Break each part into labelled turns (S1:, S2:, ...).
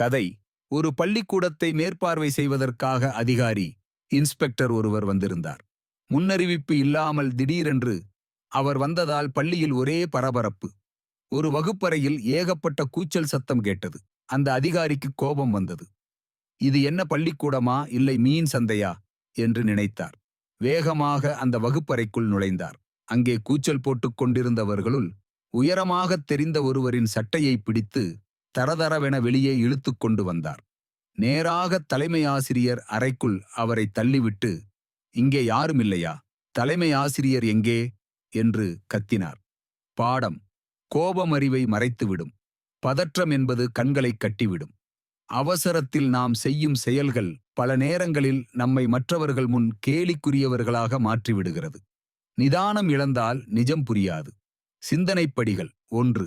S1: கதை. ஒரு பள்ளிக்கூடத்தை மேற்பார்வை செய்வதற்காக அதிகாரி இன்ஸ்பெக்டர் ஒருவர் வந்திருந்தார். முன்னறிவிப்பு இல்லாமல் திடீரென்று அவர் வந்ததால் பள்ளியில் ஒரே பரபரப்பு. ஒரு வகுப்பறையில் ஏகப்பட்ட கூச்சல் சத்தம் கேட்டது. அந்த அதிகாரிக்கு கோபம் வந்தது. இது என்ன பள்ளிக்கூடமா இல்லை மீன் சந்தையா என்று நினைத்தார். வேகமாக அந்த வகுப்பறைக்குள் நுழைந்தார். அங்கே கூச்சல் போட்டுக் கொண்டிருந்தவர்களுள் உயரமாகத் தெரிந்த ஒருவரின் சட்டையை பிடித்து தரதரவென வெளியே இழுத்துக் கொண்டு வந்தார். நேராக தலைமை ஆசிரியர் அறைக்குள் அவரை தள்ளிவிட்டு, இங்கே யாரும் இல்லையா? தலைமை ஆசிரியர் எங்கே என்று கத்தினார். பாடம். கோபமறிவை மறைத்துவிடும். பதற்றம் என்பது கண்களைக் கட்டிவிடும். அவசரத்தில் நாம் செய்யும் செயல்கள் பல நேரங்களில் நம்மை மற்றவர்கள் முன் கேலிக்குரியவர்களாக மாற்றிவிடுகிறது. நிதானம் இழந்தால் நிஜம் புரியாது. சிந்தனைப்படிகள். 1.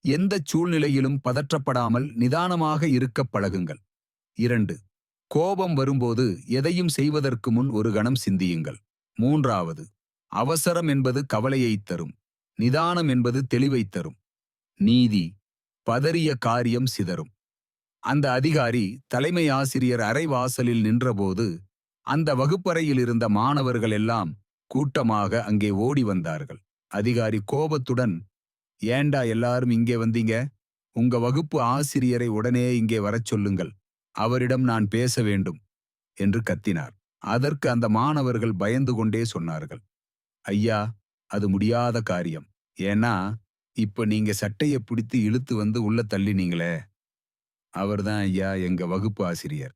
S1: எந்தச் சூழ்நிலையிலும் பதற்றப்படாமல் நிதானமாக இருக்கப் பழகுங்கள். 2. கோபம் வரும்போது எதையும் செய்வதற்கு முன் ஒரு கணம் சிந்தியுங்கள். 3. அவசரம் என்பது கவலையைத் தரும். நிதானம் என்பது தெளிவைத் தரும். நீதி. பதறிய காரியம் சிதறும். அந்த அதிகாரி தலைமை ஆசிரியர் அறைவாசலில் நின்றபோது அந்த வகுப்பறையில் இருந்த மாணவர்கள் எல்லாம் கூட்டமாக அங்கே ஓடி வந்தார்கள். அதிகாரி கோபத்துடன், ஏண்டா எல்லாரும் இங்கே வந்தீங்க? உங்க வகுப்பு ஆசிரியரை உடனே இங்கே வரச் சொல்லுங்கள். அவரிடம் நான் பேச வேண்டும் என்று கத்தினார். அதற்கு அந்த மாணவர்கள் பயந்து கொண்டே சொன்னார்கள், ஐயா, அது முடியாத காரியம். ஏன்னா இப்ப நீங்க சட்டைய பிடித்து இழுத்து வந்து உள்ள தள்ளினீங்களே, அவர்தான் ஐயா எங்க வகுப்பு ஆசிரியர்.